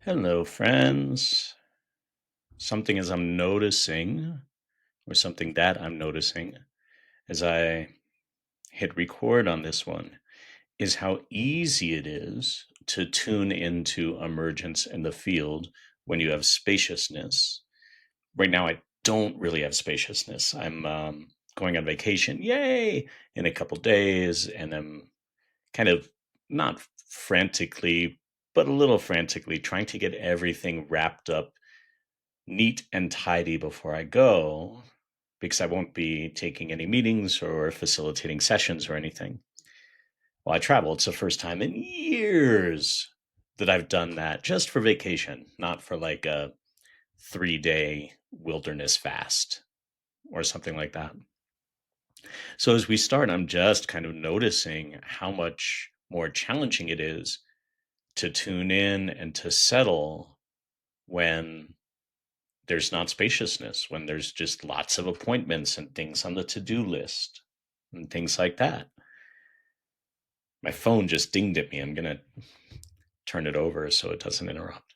Hello, friends. Something as I'm noticing, or something that I'm noticing as I hit record on this one, is how easy it is to tune into emergence in the field when you have spaciousness. Right now, I don't really have spaciousness. I'm going on vacation, yay, in a couple days, and I'm kind of not frantically, but a little frantically trying to get everything wrapped up neat and tidy before I go because I won't be taking any meetings or facilitating sessions or anything. While I travel, it's the first time in years that I've done that just for vacation, not for like a 3-day wilderness fast or something like that. So as we start, I'm just kind of noticing how much more challenging it is to tune in and to settle when there's not spaciousness, when there's just lots of appointments and things on the to-do list and things like that. My phone just dinged at me. I'm going to turn it over so it doesn't interrupt.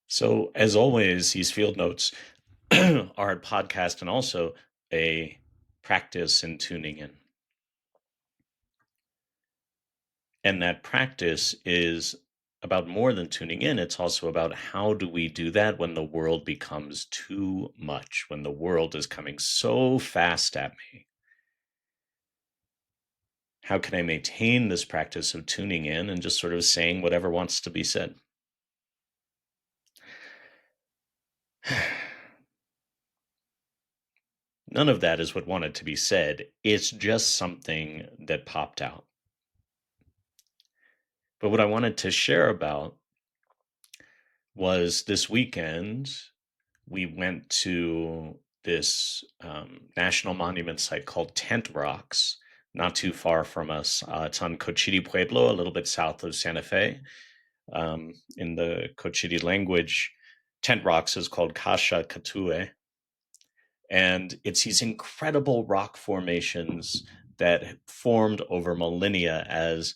So, as always, these field notes are a podcast and also a practice in tuning in. And that practice is about more than tuning in. It's also about how do we do that when the world becomes too much, when the world is coming so fast at me. How can I maintain this practice of tuning in and just sort of saying whatever wants to be said? None of that is what wanted to be said. It's just something that popped out. But what I wanted to share about was this weekend, we went to this national monument site called Tent Rocks, not too far from us. It's on Cochiti Pueblo, a little bit south of Santa Fe. In the Cochiti language, Tent Rocks is called Kasha Katue. And it's these incredible rock formations that formed over millennia as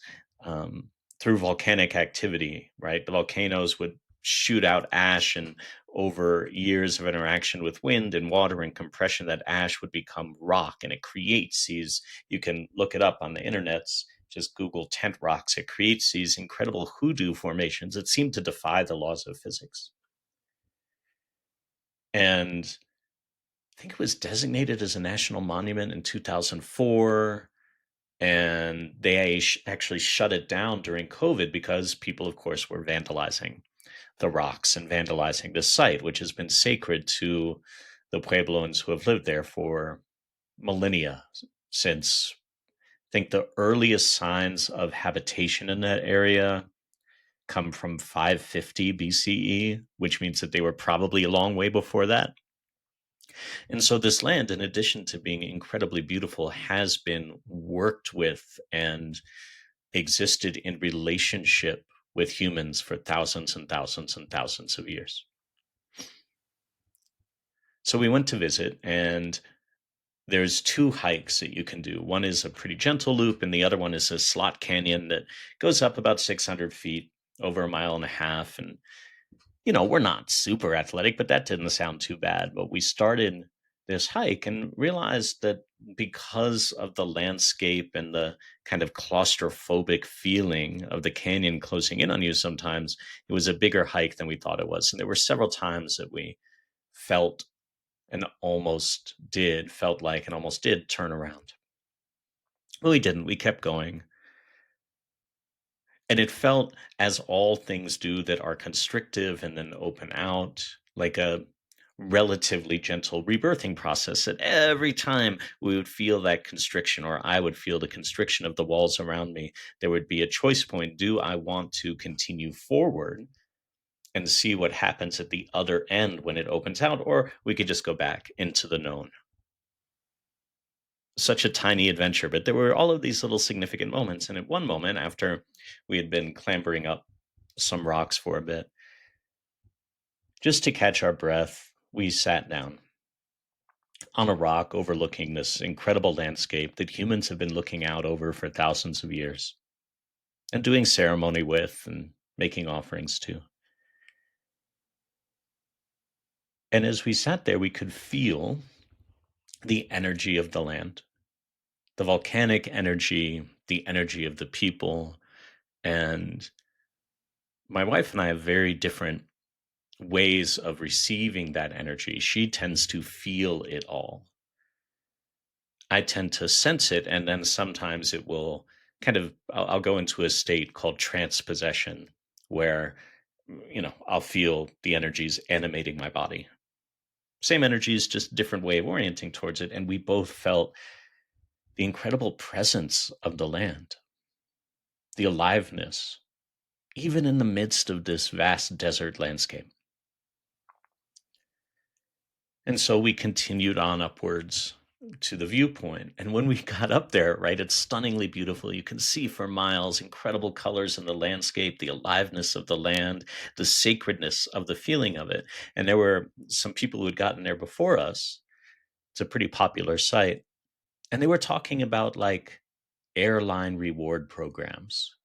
through volcanic activity, right? The volcanoes would shoot out ash, and over years of interaction with wind and water and compression, that ash would become rock, and it creates these, you can look it up on the internets, just Google tent rocks. It creates these incredible hoodoo formations that seem to defy the laws of physics. And I think it was designated as a national monument in 2004, and they actually shut it down during COVID because people, of course, were vandalizing the rocks and vandalizing the site, which has been sacred to the Puebloans who have lived there for millennia. Since I think the earliest signs of habitation in that area come from 550 BCE, which means that they were probably a long way before that. And so this land, in addition to being incredibly beautiful, has been worked with and existed in relationship with humans for thousands and thousands and thousands of years. So we went to visit, and there's two hikes that you can do. One is a pretty gentle loop, and the other one is a slot canyon that goes up about 600 feet over a mile and a half. And we're not super athletic, but that didn't sound too bad. But we started this hike and realized that because of the landscape and the kind of claustrophobic feeling of the canyon closing in on you sometimes, it was a bigger hike than we thought it was. And there were several times that we felt felt like and almost did turn around. But we didn't. We kept going. And it felt, as all things do that are constrictive and then open out, like a relatively gentle rebirthing process, that every time we would feel that constriction, or I would feel the constriction of the walls around me, there would be a choice point. Do I want to continue forward and see what happens at the other end when it opens out, or we could just go back into the known? Such a tiny adventure, but there were all of these little significant moments. And at one moment, after we had been clambering up some rocks for a bit, just to catch our breath, we sat down on a rock overlooking this incredible landscape that humans have been looking out over for thousands of years. and doing ceremony with and making offerings to. And as we sat there, we could feel the energy of the land, the volcanic energy, the energy of the people. And my wife and I have very different ways of receiving that energy. She tends to feel it all. I tend to sense it, and then sometimes it will kind of, I'll go into a state called transpossession, where, I'll feel the energies animating my body. Same energies, just different way of orienting towards it. And we both felt the incredible presence of the land, the aliveness, even in the midst of this vast desert landscape. And so we continued on upwards to the viewpoint. And when we got up there, right, it's stunningly beautiful. You can see for miles incredible colors in the landscape, the aliveness of the land, the sacredness of the feeling of it. And there were some people who had gotten there before us. It's a pretty popular site. And they were talking about like airline reward programs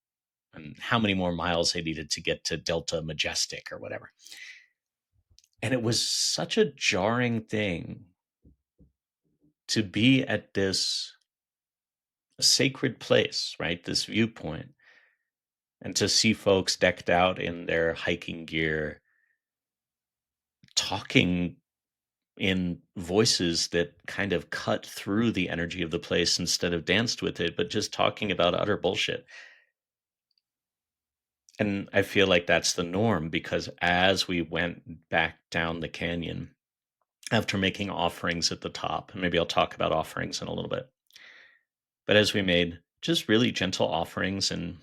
and how many more miles they needed to get to Delta Majestic or whatever. And it was such a jarring thing to be at this sacred place, right? This viewpoint, and to see folks decked out in their hiking gear, talking in voices that kind of cut through the energy of the place instead of danced with it, but just talking about utter bullshit. And I feel like that's the norm because as we went back down the canyon, after making offerings at the top, and maybe I'll talk about offerings in a little bit, but as we made just really gentle offerings and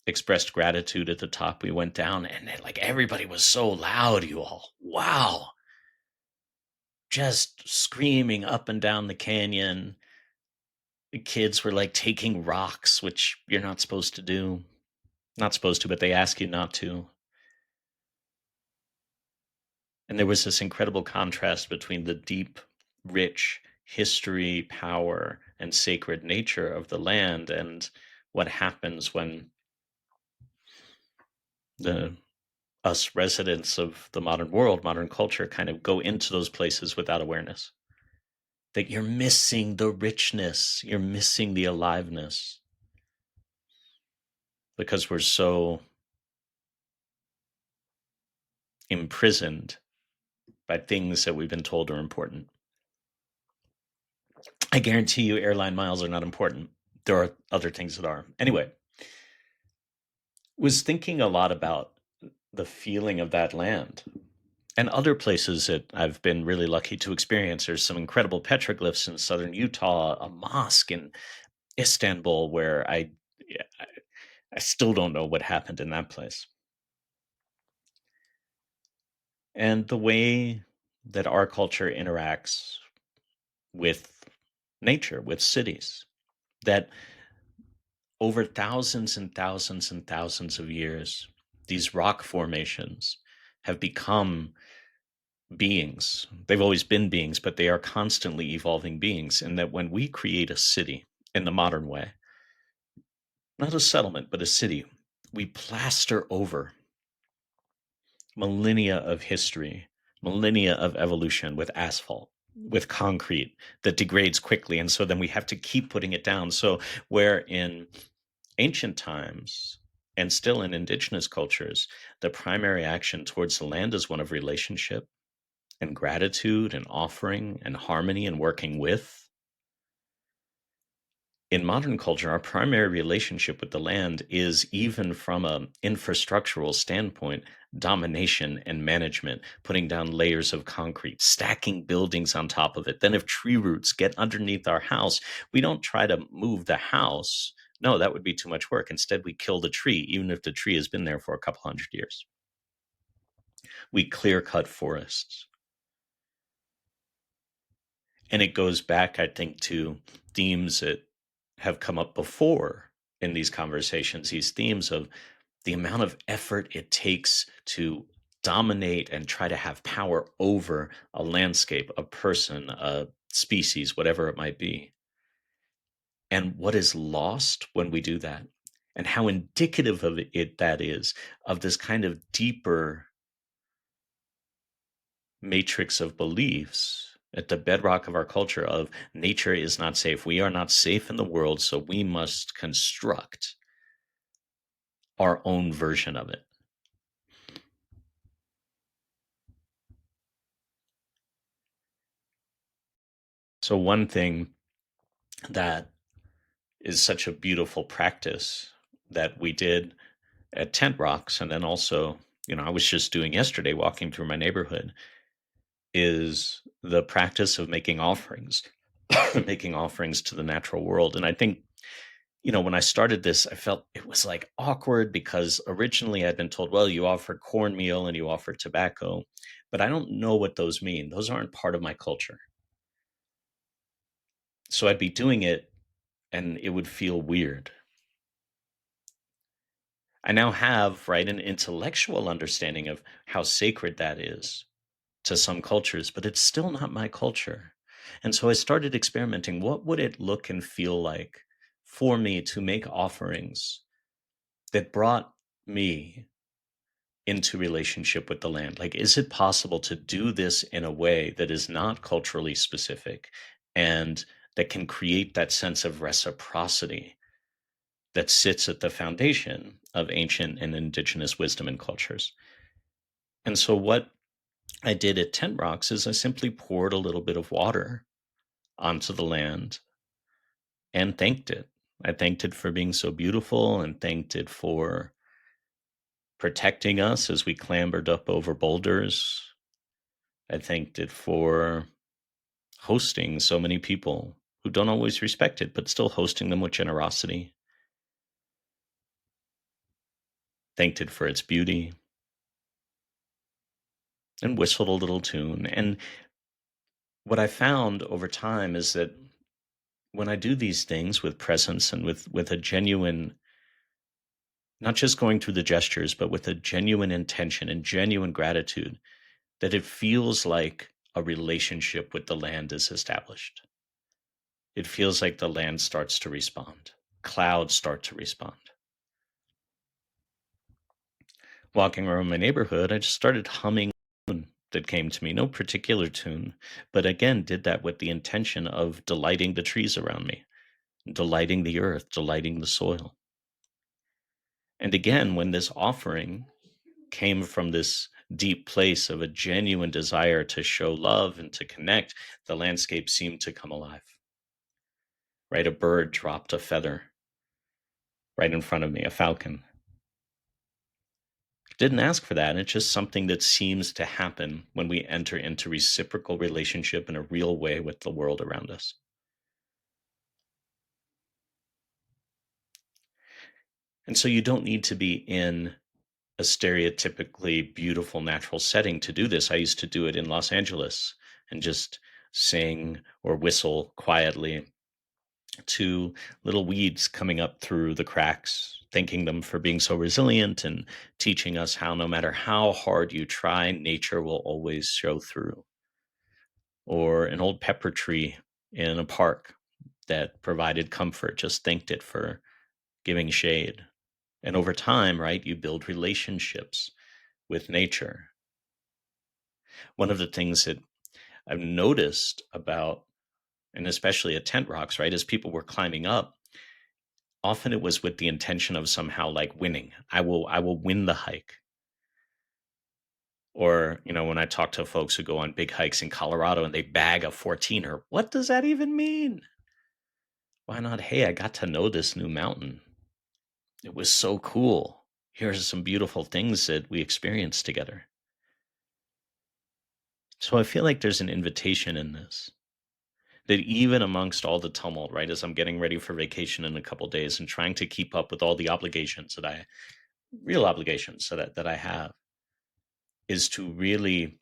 expressed gratitude at the top, we went down and like everybody was so loud, you all. Wow. Just screaming up and down the canyon. The kids were like taking rocks, which you're not supposed to do. Not supposed to, but they ask you not to. And there was this incredible contrast between the deep, rich history, power, and sacred nature of the land and what happens when the us residents of the modern world, modern culture, kind of go into those places without awareness. That you're missing the richness, you're missing the aliveness because we're so imprisoned by things that we've been told are important. I guarantee you airline miles are not important. There are other things that are. Anyway, was thinking a lot about the feeling of that land and other places that I've been really lucky to experience. There's some incredible petroglyphs in southern Utah, a mosque in Istanbul where yeah, I still don't know what happened in that place. And the way that our culture interacts with nature, with cities, that over thousands and thousands and thousands of years, these rock formations have become beings. They've always been beings, but they are constantly evolving beings. And that when we create a city in the modern way, not a settlement, but a city, we plaster over millennia of history, millennia of evolution with asphalt, with concrete that degrades quickly. And so then we have to keep putting it down. So, where in ancient times and still in indigenous cultures, the primary action towards the land is one of relationship and gratitude and offering and harmony and working with. In modern culture, our primary relationship with the land is, even from an infrastructural standpoint, domination and management, putting down layers of concrete, stacking buildings on top of it. Then, if tree roots get underneath our house, we don't try to move the house. No, that would be too much work. Instead, we kill the tree, even if the tree has been there for a couple hundred years. We clear cut forests. And it goes back, I think, to themes that have come up before in these conversations, these themes of the amount of effort it takes to dominate and try to have power over a landscape, a person, a species, whatever it might be. And what is lost when we do that? and how indicative of it that is of this kind of deeper matrix of beliefs at the bedrock of our culture of nature is not safe. We are not safe in the world, so we must construct our own version of it. So, one thing that is such a beautiful practice that we did at Tent Rocks, and then also, I was just doing yesterday walking through my neighborhood, is the practice of making offerings, making offerings to the natural world. And I think, when I started this, I felt it was like awkward because originally I'd been told, well, you offer cornmeal and you offer tobacco, but I don't know what those mean. Those aren't part of my culture. So I'd be doing it and it would feel weird. I now have, right, an intellectual understanding of how sacred that is to some cultures, but it's still not my culture. And so I started experimenting. What would it look and feel like for me to make offerings that brought me into relationship with the land? Like, is it possible to do this in a way that is not culturally specific and that can create that sense of reciprocity that sits at the foundation of ancient and indigenous wisdom and cultures? And so, what I did at Tent Rocks is I simply poured a little bit of water onto the land and thanked it. I thanked it for being so beautiful and thanked it for protecting us as we clambered up over boulders. I thanked it for hosting so many people who don't always respect it, but still hosting them with generosity. Thanked it for its beauty and whistled a little tune. And what I found over time is that when I do these things with presence and with a genuine, not just going through the gestures, but with a genuine intention and genuine gratitude, that it feels like a relationship with the land is established. It feels like the land starts to respond. Clouds start to respond. Walking around my neighborhood, I just started humming a tune that came to me, no particular tune, but again, did that with the intention of delighting the trees around me, delighting the earth, delighting the soil. And again, when this offering came from this deep place of a genuine desire to show love and to connect, the landscape seemed to come alive. Right? A bird dropped a feather right in front of me, a falcon. Didn't ask for that. It's just something that seems to happen when we enter into reciprocal relationship in a real way with the world around us. And so you don't need to be in a stereotypically beautiful natural setting to do this. I used to do it in Los Angeles and just sing or whistle quietly to little weeds coming up through the cracks, thanking them for being so resilient and teaching us how no matter how hard you try, nature will always show through. Or an old pepper tree in a park that provided comfort, just thanked it for giving shade. And over time, right, you build relationships with nature. One of the things that I've noticed about, and especially at Tent Rocks, right, as people were climbing up, often it was with the intention of somehow like winning. I will win the hike. Or, when I talk to folks who go on big hikes in Colorado and they bag a 14er, what does that even mean? Why not? Hey, I got to know this new mountain. It was so cool. Here's some beautiful things that we experienced together. So I feel like there's an invitation in this that even amongst all the tumult, right, as I'm getting ready for vacation in a couple days and trying to keep up with all the obligations real obligations that I have, is to really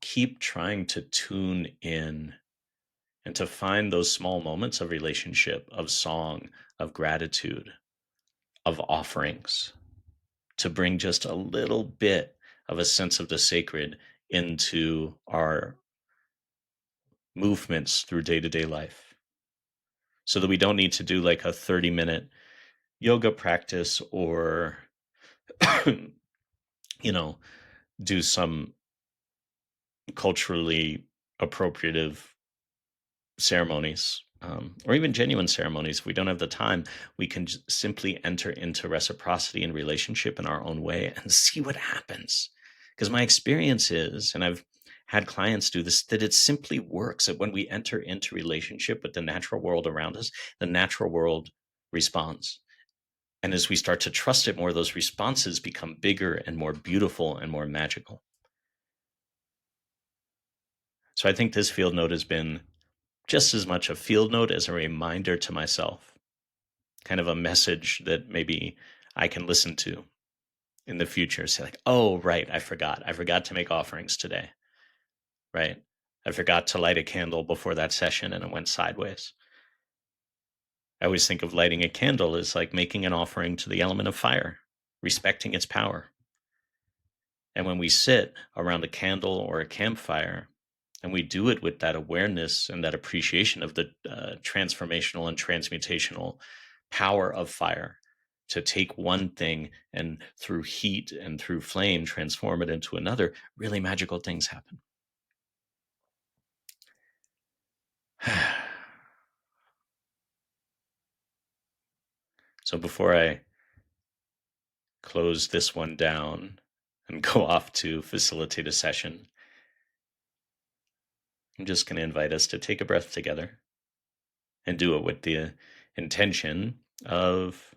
keep trying to tune in and to find those small moments of relationship, of song, of gratitude, of offerings, to bring just a little bit of a sense of the sacred into our movements through day to day life so that we don't need to do like a 30-minute, yoga practice or, you know, do some culturally appropriative ceremonies, or even genuine ceremonies. If we don't have the time, we can simply enter into reciprocity and relationship in our own way and see what happens. Because my experience is, and I've had clients do this, that it simply works that when we enter into relationship with the natural world around us, the natural world responds. And as we start to trust it more, those responses become bigger and more beautiful and more magical. So I think this field note has been just as much a field note as a reminder to myself, kind of a message that maybe I can listen to in the future. Say, like, oh, right, I forgot. I forgot to make offerings today, right? I forgot to light a candle before that session and it went sideways. I always think of lighting a candle as like making an offering to the element of fire, respecting its power. And when we sit around a candle or a campfire, and we do it with that awareness and that appreciation of the transformational and transmutational power of fire to take one thing and through heat and through flame transform it into another, really magical things happen. So before I close this one down and go off to facilitate a session, I'm just going to invite us to take a breath together and do it with the intention of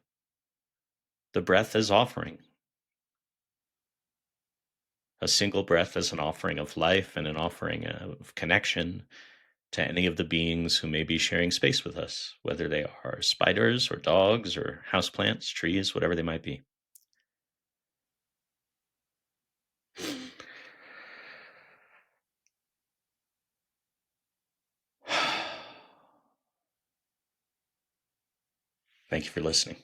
the breath as offering. A single breath as an offering of life and an offering of connection to any of the beings who may be sharing space with us, whether they are spiders or dogs or houseplants, trees, whatever they might be. Thank you for listening.